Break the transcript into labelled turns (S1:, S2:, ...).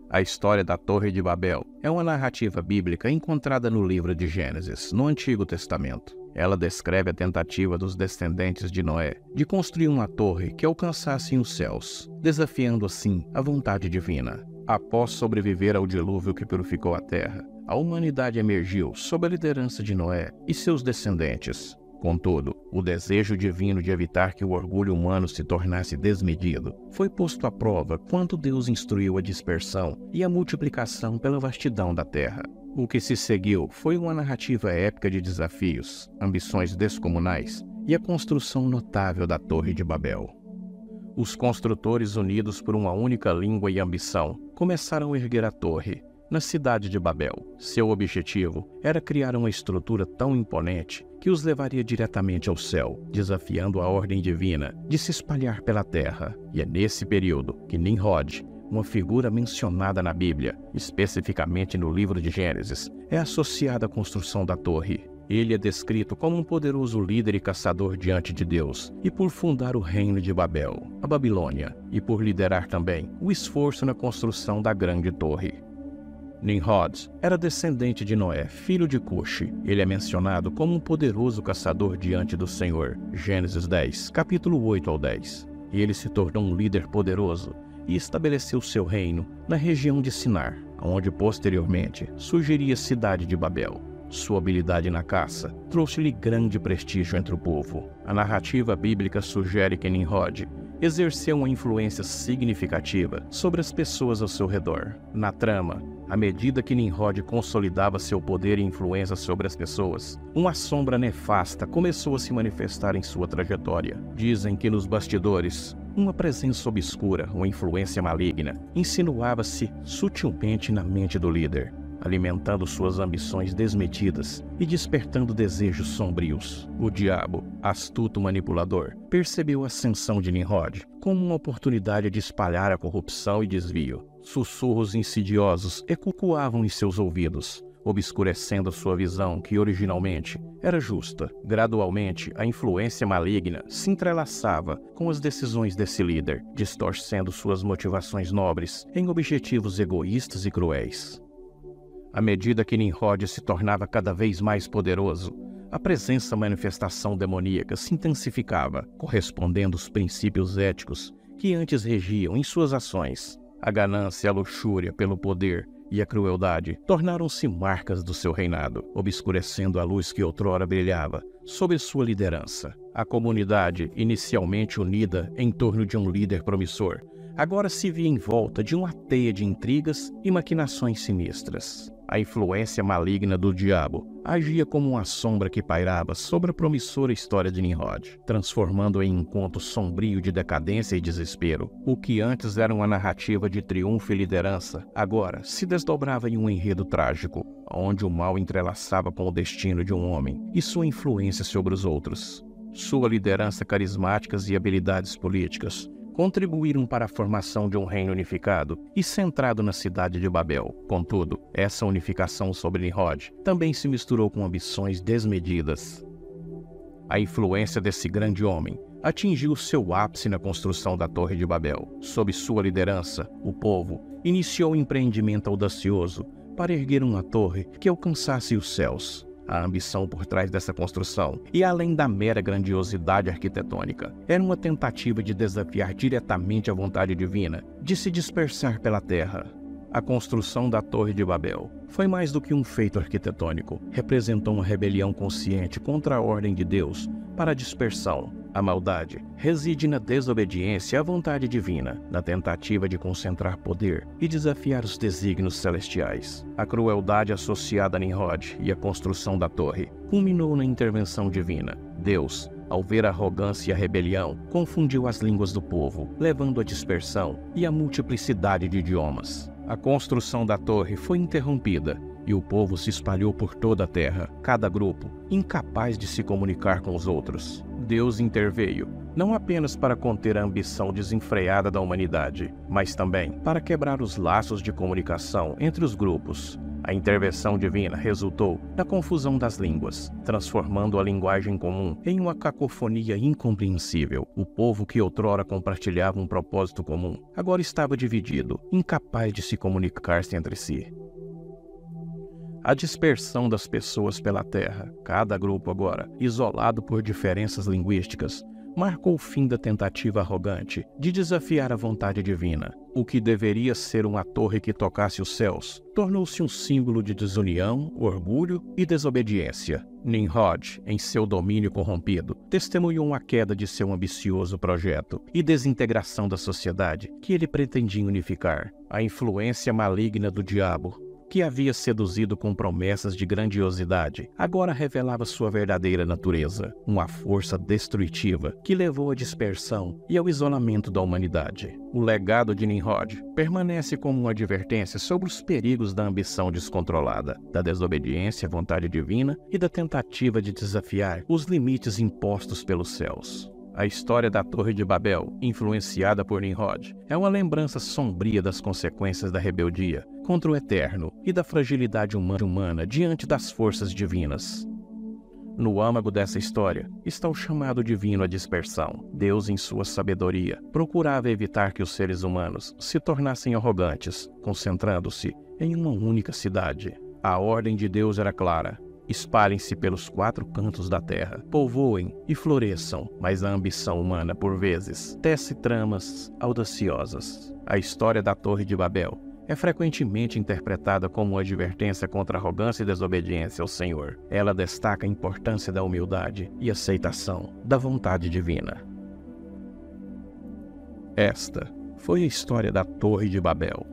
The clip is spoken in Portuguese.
S1: A história da Torre de Babel é uma narrativa bíblica encontrada no livro de Gênesis, no Antigo Testamento. Ela descreve a tentativa dos descendentes de Noé de construir uma torre que alcançasse os céus, desafiando assim a vontade divina. Após sobreviver ao dilúvio que purificou a terra, a humanidade emergiu sob a liderança de Noé e seus descendentes. Contudo, o desejo divino de evitar que o orgulho humano se tornasse desmedido foi posto à prova quando Deus instruiu a dispersão e a multiplicação pela vastidão da terra. O que se seguiu foi uma narrativa épica de desafios, ambições descomunais e a construção notável da Torre de Babel. Os construtores, unidos por uma única língua e ambição, começaram a erguer a torre na cidade de Babel. Seu objetivo era criar uma estrutura tão imponente que os levaria diretamente ao céu, desafiando a ordem divina de se espalhar pela terra. E é nesse período que Nimrod, uma figura mencionada na Bíblia, especificamente no livro de Gênesis, é associada à construção da torre. Ele é descrito como um poderoso líder e caçador diante de Deus, e por fundar o reino de Babel, a Babilônia, e por liderar também o esforço na construção da grande torre. Nimrod era descendente de Noé, filho de Cuxi. Ele é mencionado como um poderoso caçador diante do Senhor, Gênesis 10, capítulo 8 ao 10. E ele se tornou um líder poderoso e estabeleceu seu reino na região de Sinar, onde posteriormente surgiria a cidade de Babel. Sua habilidade na caça trouxe-lhe grande prestígio entre o povo. A narrativa bíblica sugere que Nimrod exerceu uma influência significativa sobre as pessoas ao seu redor. Na trama, à medida que Nimrod consolidava seu poder e influência sobre as pessoas, uma sombra nefasta começou a se manifestar em sua trajetória. Dizem que nos bastidores, uma presença obscura, uma influência maligna, insinuava-se sutilmente na mente do líder, alimentando suas ambições desmedidas e despertando desejos sombrios. O diabo, astuto manipulador, percebeu a ascensão de Nimrod como uma oportunidade de espalhar a corrupção e desvio. Sussurros insidiosos ecoavam em seus ouvidos, obscurecendo sua visão que originalmente era justa. Gradualmente, a influência maligna se entrelaçava com as decisões desse líder, distorcendo suas motivações nobres em objetivos egoístas e cruéis. À medida que Nimrod se tornava cada vez mais poderoso, a presença e manifestação demoníaca se intensificava, correspondendo aos princípios éticos que antes regiam em suas ações. A ganância, a luxúria pelo poder e a crueldade tornaram-se marcas do seu reinado, obscurecendo a luz que outrora brilhava sob sua liderança. A comunidade, inicialmente unida em torno de um líder promissor, agora se via em volta de uma teia de intrigas e maquinações sinistras. A influência maligna do diabo agia como uma sombra que pairava sobre a promissora história de Nimrod, transformando-a em um conto sombrio de decadência e desespero. O que antes era uma narrativa de triunfo e liderança, agora se desdobrava em um enredo trágico, onde o mal entrelaçava com o destino de um homem e sua influência sobre os outros. Sua liderança carismáticas e habilidades políticas contribuíram para a formação de um reino unificado e centrado na cidade de Babel. Contudo, essa unificação sobre Nimrod também se misturou com ambições desmedidas. A influência desse grande homem atingiu seu ápice na construção da Torre de Babel. Sob sua liderança, o povo iniciou um empreendimento audacioso para erguer uma torre que alcançasse os céus. A ambição por trás dessa construção, e além da mera grandiosidade arquitetônica, era uma tentativa de desafiar diretamente a vontade divina de se dispersar pela terra. A construção da Torre de Babel foi mais do que um feito arquitetônico. Representou uma rebelião consciente contra a ordem de Deus para a dispersão. A maldade reside na desobediência à vontade divina, na tentativa de concentrar poder e desafiar os desígnios celestiais. A crueldade associada a Nimrod e a construção da torre culminou na intervenção divina. Deus, ao ver a arrogância e a rebelião, confundiu as línguas do povo, levando à dispersão e à multiplicidade de idiomas. A construção da torre foi interrompida e o povo se espalhou por toda a terra, cada grupo incapaz de se comunicar com os outros. Deus interveio, não apenas para conter a ambição desenfreada da humanidade, mas também para quebrar os laços de comunicação entre os grupos, A intervenção divina resultou na confusão das línguas, transformando a linguagem comum em uma cacofonia incompreensível. O povo que outrora compartilhava um propósito comum, agora estava dividido, incapaz de se comunicar-se entre si. A dispersão das pessoas pela terra, cada grupo agora, isolado por diferenças linguísticas, marcou o fim da tentativa arrogante de desafiar a vontade divina. O que deveria ser uma torre que tocasse os céus, tornou-se um símbolo de desunião, orgulho e desobediência. Nimrod, em seu domínio corrompido, testemunhou a queda de seu ambicioso projeto e desintegração da sociedade que ele pretendia unificar. A influência maligna do diabo, que havia seduzido com promessas de grandiosidade, agora revelava sua verdadeira natureza, uma força destrutiva que levou à dispersão e ao isolamento da humanidade. O legado de Nimrod permanece como uma advertência sobre os perigos da ambição descontrolada, da desobediência à vontade divina e da tentativa de desafiar os limites impostos pelos céus. A história da Torre de Babel, influenciada por Nimrod, é uma lembrança sombria das consequências da rebeldia contra o eterno e da fragilidade humana diante das forças divinas. No âmago dessa história está o chamado divino à dispersão. Deus, em sua sabedoria, procurava evitar que os seres humanos se tornassem arrogantes, concentrando-se em uma única cidade. A ordem de Deus era clara: espalhem-se pelos 4 cantos da terra, povoem e floresçam, mas a ambição humana, por vezes, tece tramas audaciosas. A história da Torre de Babel é frequentemente interpretada como uma advertência contra a arrogância e desobediência ao Senhor. Ela destaca a importância da humildade e aceitação da vontade divina. Esta foi a história da Torre de Babel.